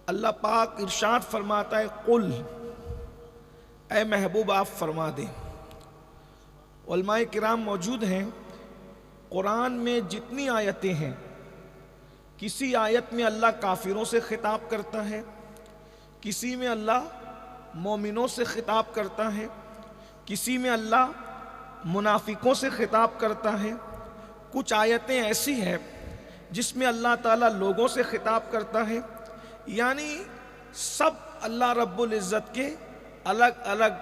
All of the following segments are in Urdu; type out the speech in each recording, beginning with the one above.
اللہ پاک ارشاد فرماتا ہے قل، اے محبوب آپ فرما دیں۔ علماء کرام موجود ہیں، قرآن میں جتنی آیتیں ہیں، کسی آیت میں اللہ کافروں سے خطاب کرتا ہے، کسی میں اللہ مومنوں سے خطاب کرتا ہے، کسی میں اللہ منافقوں سے خطاب کرتا ہے، کچھ آیتیں ایسی ہیں جس میں اللہ تعالیٰ لوگوں سے خطاب کرتا ہے، یعنی سب اللہ رب العزت کے الگ الگ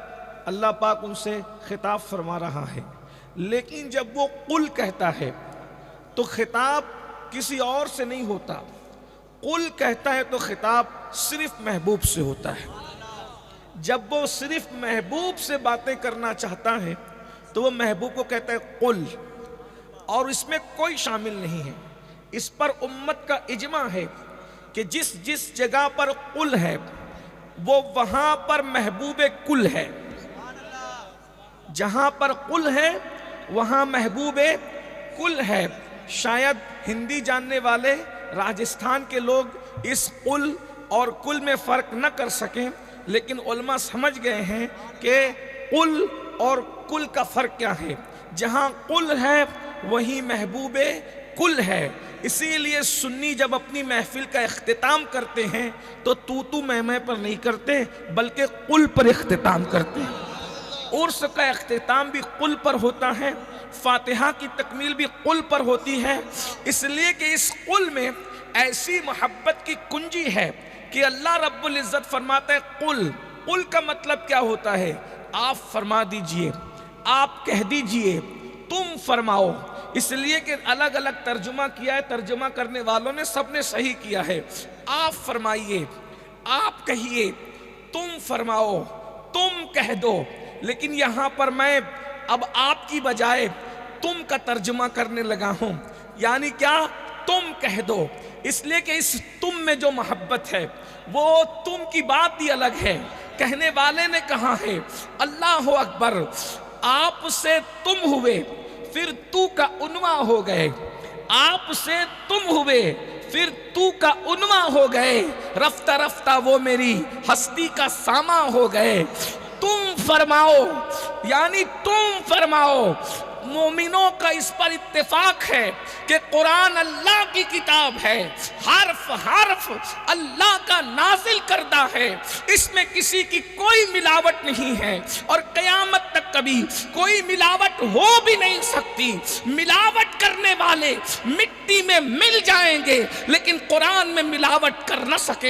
اللہ پاک ان سے خطاب فرما رہا ہے۔ لیکن جب وہ قل کہتا ہے تو خطاب کسی اور سے نہیں ہوتا، قل کہتا ہے تو خطاب صرف محبوب سے ہوتا ہے۔ جب وہ صرف محبوب سے باتیں کرنا چاہتا ہے تو وہ محبوب کو کہتا ہے قل، اور اس میں کوئی شامل نہیں ہے۔ اس پر امت کا اجماع ہے کہ جس جس جگہ پر قل ہے وہ وہاں پر محبوب کل ہے، جہاں پر قل ہے وہاں محبوب کل ہے۔ شاید ہندی جاننے والے راجستھان کے لوگ اس قل اور کل میں فرق نہ کر سکیں، لیکن علماء سمجھ گئے ہیں کہ قل اور کل کا فرق کیا ہے۔ جہاں قل ہے وہیں محبوب کل ہے۔ اسی لیے سنی جب اپنی محفل کا اختتام کرتے ہیں تو تو میں پر نہیں کرتے، بلکہ قل پر اختتام کرتے ہیں۔ عرس کا اختتام بھی قل پر ہوتا ہے، فاتحہ کی تکمیل بھی قل پر ہوتی ہے، اس لیے کہ اس قل میں ایسی محبت کی کنجی ہے کہ اللہ رب العزت فرماتا ہے قل۔ قل کا مطلب کیا ہوتا ہے؟ آپ فرما دیجئے، آپ کہہ دیجئے، تم فرماؤ۔ اس لیے کہ الگ الگ ترجمہ کیا ہے، ترجمہ کرنے والوں نے سب نے صحیح کیا ہے۔ آپ فرمائیے، آپ کہیے، تم فرماؤ، تم کہہ دو۔ لیکن یہاں پر میں اب آپ کی بجائے تم کا ترجمہ کرنے لگا ہوں، یعنی کیا؟ تم کہہ دو۔ اس لیے کہ اس تم میں جو محبت ہے وہ تم کی بات ہی الگ ہے، کہنے والے نے کہا ہے اللہ اکبر، آپ سے تم ہوئے پھر تو کا عنوان ہو گئے، آپ سے تم ہوئے پھر تو کا عنوان ہو گئے، رفتہ رفتہ وہ میری ہستی کا ساما ہو گئے۔ تم فرماؤ، یعنی تم فرماؤ۔ مومنوں کا اس پر اتفاق ہے کہ قرآن اللہ کی کتاب ہے، حرف حرف اللہ کا نازل کردہ ہے، اس میں کسی کی کوئی ملاوٹ نہیں ہے، اور قیامت تک کبھی کوئی ملاوٹ ہو بھی نہیں سکتی۔ ملاوٹ کرنے والے مٹی میں مل جائیں گے لیکن قرآن میں ملاوٹ کر نہ سکیں۔